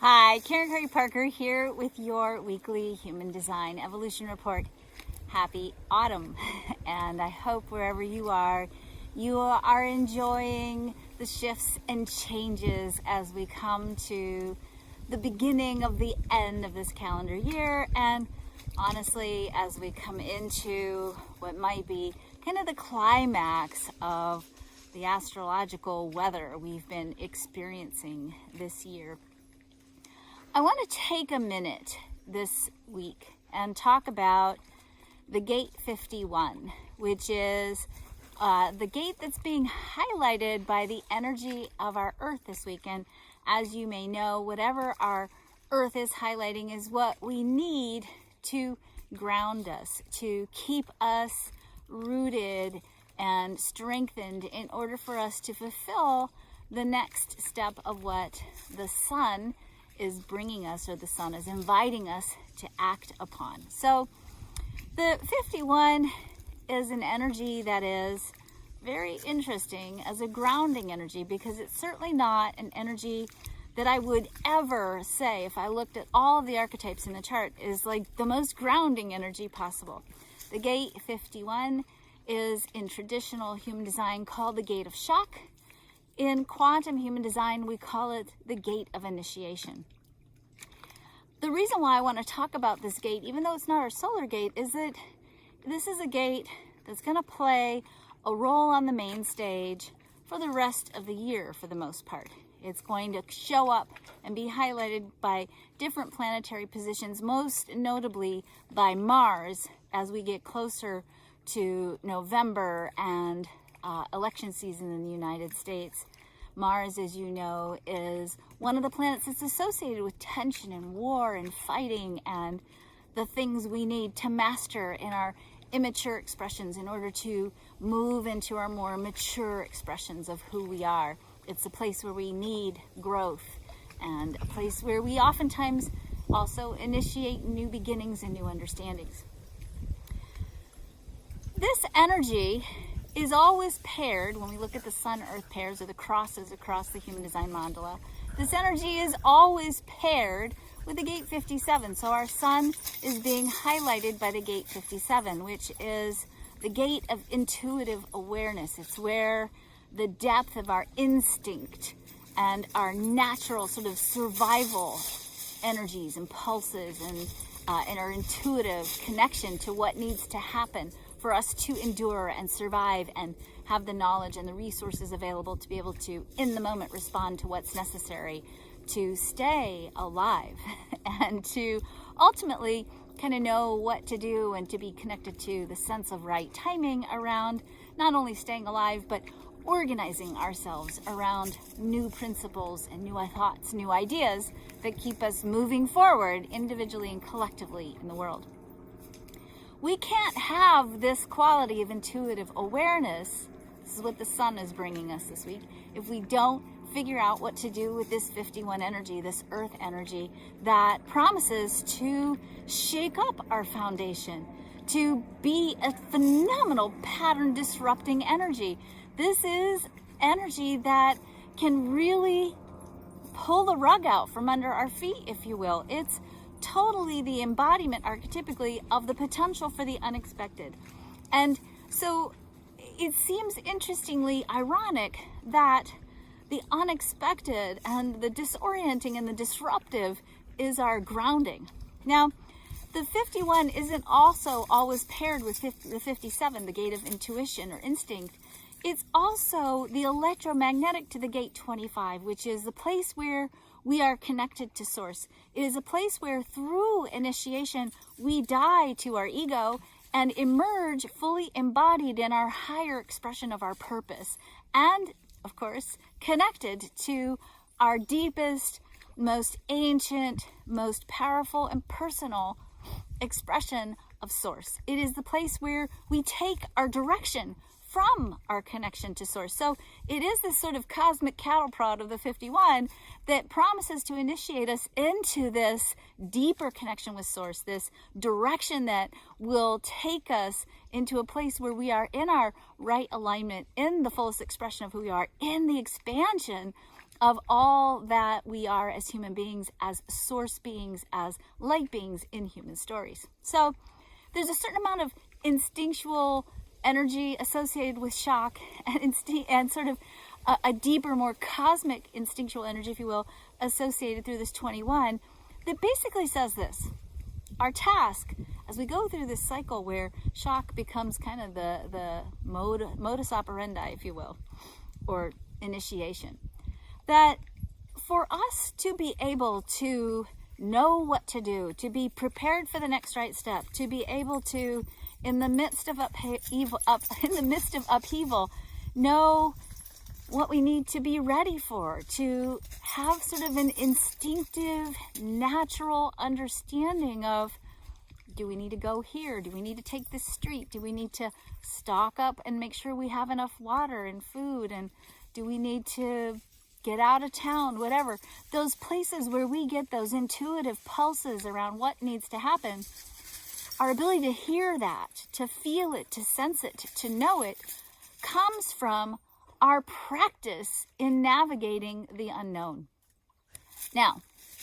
Hi, Karen Curry Parker here with your weekly Human Design Evolution Report. Happy autumn, and I hope wherever you are enjoying the shifts and changes as we come to the beginning of the end of this calendar year, and honestly, as we come into what might be kind of the climax of the astrological weather we've been experiencing this year. I want to take a minute this week and talk about the Gate 51, which is the gate that's being highlighted by the energy of our Earth this week. And as you may know, whatever our Earth is highlighting is what we need to ground us, to keep us rooted and strengthened in order for us to fulfill the next step of what the sun is bringing us, or the sun is inviting us to act upon. So the 51 is an energy that is very interesting as a grounding energy, because it's certainly not an energy that I would ever say, if I looked at all of the archetypes in the chart, is like the most grounding energy possible. The Gate 51 is in traditional human design called the Gate of Shock. In quantum human design, we call it the Gate of Initiation. The reason why I want to talk about this gate, even though it's not our solar gate, is that this is a gate that's going to play a role on the main stage for the rest of the year for the most part. It's going to show up and be highlighted by different planetary positions, most notably by Mars as we get closer to November and election season in the United States. Mars, as you know, is one of the planets that's associated with tension and war and fighting and the things we need to master in our immature expressions in order to move into our more mature expressions of who we are. It's a place where we need growth, and a place where we oftentimes also initiate new beginnings and new understandings. This energy is always paired, when we look at the Sun-Earth pairs or the crosses across the human design mandala, this energy is always paired with the Gate 57. So our sun is being highlighted by the Gate 57, which is the gate of intuitive awareness. It's where the depth of our instinct and our natural sort of survival energies and pulses and our intuitive connection to what needs to happen for us to endure and survive and have the knowledge and the resources available to be able to, in the moment, respond to what's necessary to stay alive and to ultimately kind of know what to do and to be connected to the sense of right timing around not only staying alive, but organizing ourselves around new principles and new thoughts, new ideas that keep us moving forward individually and collectively in the world. We can't have this quality of intuitive awareness, this is what the sun is bringing us this week, if we don't figure out what to do with this 51 energy, this earth energy that promises to shake up our foundation, to be a phenomenal pattern disrupting energy. This is energy that can really pull the rug out from under our feet, if you will. It's totally the embodiment archetypically of the potential for the unexpected. And so it seems interestingly ironic that the unexpected and the disorienting and the disruptive is our grounding. Now, the 51 isn't also always paired with the 57, the gate of intuition or instinct. It's also the electromagnetic to the Gate 25, which is the place where we are connected to source. It is a place where through initiation, we die to our ego and emerge fully embodied in our higher expression of our purpose. And, of course, connected to our deepest, most ancient, most powerful and personal expression of source. It is the place where we take our direction from our connection to source. So it is this sort of cosmic cattle prod of the 51 that promises to initiate us into this deeper connection with source, this direction that will take us into a place where we are in our right alignment, in the fullest expression of who we are, in the expansion of all that we are as human beings, as source beings, as light beings in human stories. So there's a certain amount of instinctual energy associated with shock and sort of a deeper, more cosmic instinctual energy, if you will, associated through this 21 that basically says this. Our task, as we go through this cycle where shock becomes kind of the modus operandi, if you will, or initiation, that for us to be able to know what to do, to be prepared for the next right step, to be able to, in the midst of upheaval, know what we need to be ready for, to have sort of an instinctive, natural understanding of, do we need to go here? Do we need to take this street? Do we need to stock up and make sure we have enough water and food? And do we need to get out of town? Whatever. Those places where we get those intuitive pulses around what needs to happen, our ability to hear that, to feel it, to sense it, to know it, comes from our practice in navigating the unknown. Now,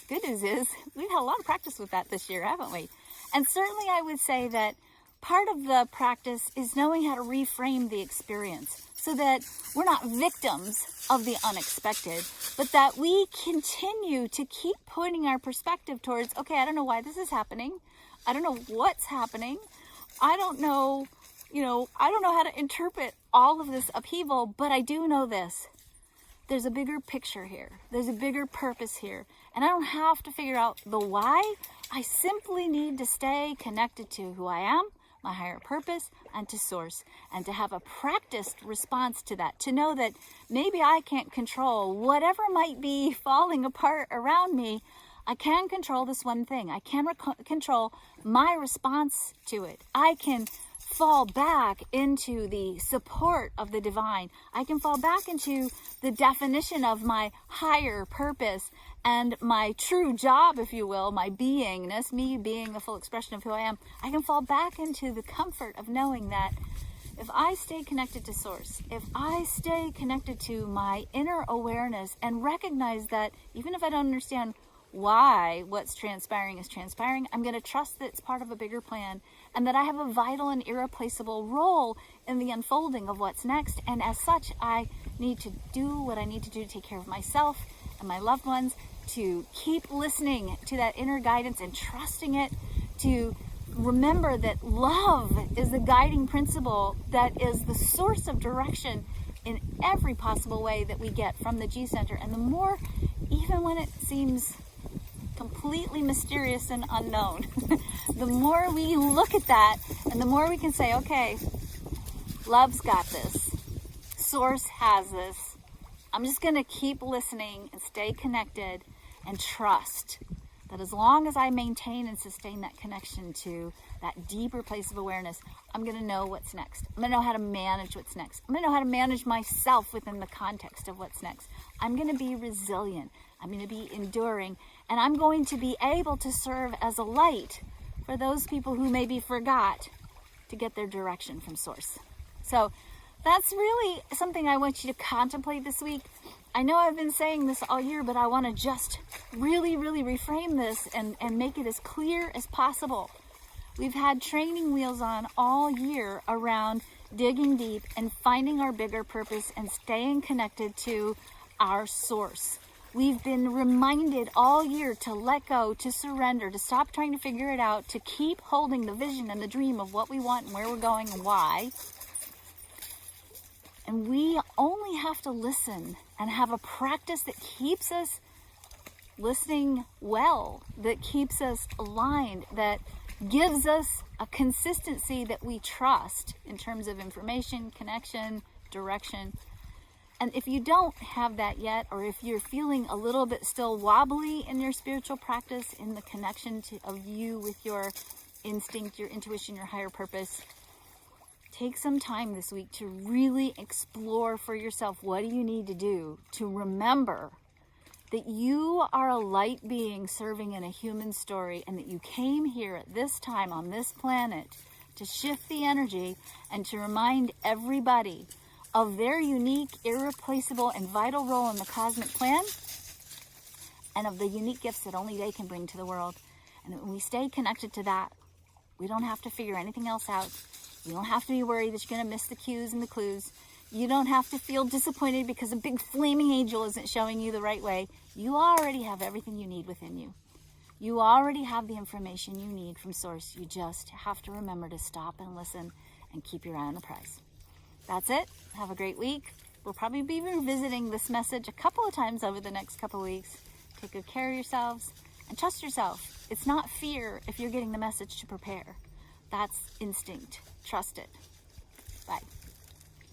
good news is we've had a lot of practice with that this year, haven't we? And certainly I would say that part of the practice is knowing how to reframe the experience so that we're not victims of the unexpected, but that we continue to keep pointing our perspective towards, okay, I don't know why this is happening. I don't know what's happening. I don't know how to interpret all of this upheaval, but I do know this. There's a bigger picture here. There's a bigger purpose here. And I don't have to figure out the why. I simply need to stay connected to who I am, my higher purpose, and to source, and to have a practiced response to that, to know that maybe I can't control whatever might be falling apart around me. I can control this one thing. I can control my response to it. I can fall back into the support of the divine. I can fall back into the definition of my higher purpose and my true job, if you will, my beingness, me being a full expression of who I am. I can fall back into the comfort of knowing that if I stay connected to source, if I stay connected to my inner awareness and recognize that even if I don't understand why what's transpiring is transpiring, I'm going to trust that it's part of a bigger plan and that I have a vital and irreplaceable role in the unfolding of what's next. And as such, I need to do what I need to do to take care of myself and my loved ones, to keep listening to that inner guidance and trusting it, to remember that love is the guiding principle that is the source of direction in every possible way that we get from the G Center. And the more, even when it seems completely mysterious and unknown, the more we look at that and the more we can say, okay, love's got this, source has this, I'm just going to keep listening and stay connected and trust that as long as I maintain and sustain that connection to that deeper place of awareness, I'm going to know what's next. I'm going to know how to manage what's next. I'm going to know how to manage myself within the context of what's next. I'm going to be resilient. I'm going to be enduring. And I'm going to be able to serve as a light for those people who maybe forgot to get their direction from source. So that's really something I want you to contemplate this week. I know I've been saying this all year, but I want to just really, really reframe this and make it as clear as possible. We've had training wheels on all year around digging deep and finding our bigger purpose and staying connected to our source. We've been reminded all year to let go, to surrender, to stop trying to figure it out, to keep holding the vision and the dream of what we want and where we're going and why. And we only have to listen and have a practice that keeps us listening well, that keeps us aligned, that gives us a consistency that we trust in terms of information, connection, direction. And if you don't have that yet, or if you're feeling a little bit still wobbly in your spiritual practice, in the connection of you with your instinct, your intuition, your higher purpose, take some time this week to really explore for yourself, what do you need to do to remember that you are a light being serving in a human story, and that you came here at this time on this planet to shift the energy and to remind everybody of their unique, irreplaceable, and vital role in the cosmic plan, and of the unique gifts that only they can bring to the world. And when we stay connected to that, we don't have to figure anything else out. You don't have to be worried that you're going to miss the cues and the clues. You don't have to feel disappointed because a big flaming angel isn't showing you the right way. You already have everything you need within you. You already have the information you need from Source. You just have to remember to stop and listen and keep your eye on the prize. That's it. Have a great week. We'll probably be revisiting this message a couple of times over the next couple of weeks. Take good care of yourselves and trust yourself. It's not fear if you're getting the message to prepare. That's instinct. Trust it. Bye.